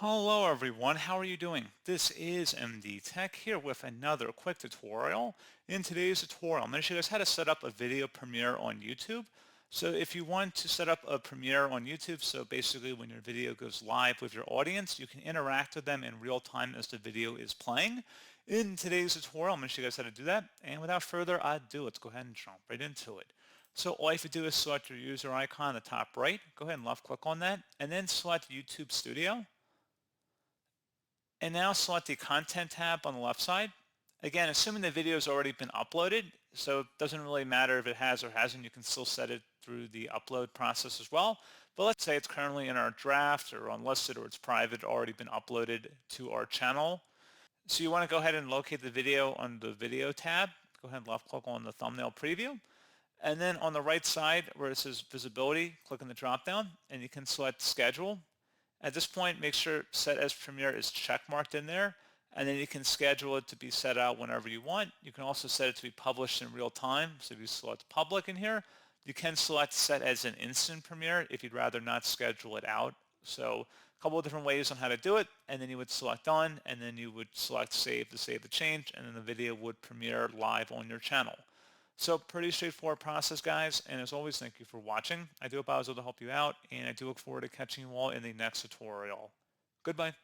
Hello everyone, how are you doing? This is MD Tech here with another quick tutorial. In today's tutorial, I'm going to show you guys how to set up a video premiere on YouTube. So if you want to set up a premiere on YouTube, so basically when your video goes live with your audience, you can interact with them in real time as the video is playing. In today's tutorial, I'm going to show you guys how to do that. And without further ado, let's go ahead and jump right into it. So all you have to do is select your user icon in the top right. Go ahead and left click on that and then select YouTube Studio. And now select the Content tab on the left side. Again, assuming the video has already been uploaded, so it doesn't really matter if it has or hasn't, you can still set it through the upload process as well. But let's say it's currently in our draft or unlisted or it's private, already been uploaded to our channel. So you want to go ahead and locate the video on the Video tab. Go ahead and left click on the thumbnail preview. And then on the right side where it says Visibility, click on the drop down and you can select Schedule. At this point, make sure Set as Premiere is checkmarked in there, and then you can schedule it to be set out whenever you want. You can also set it to be published in real time. So if you select Public in here, you can select Set as an Instant Premiere if you'd rather not schedule it out. So a couple of different ways on how to do it, and then you would select Done, and then you would select Save to save the change, and then the video would premiere live on your channel. So pretty straightforward process, guys. And as always, thank you for watching. I do hope I was able to help you out, and I do look forward to catching you all in the next tutorial. Goodbye.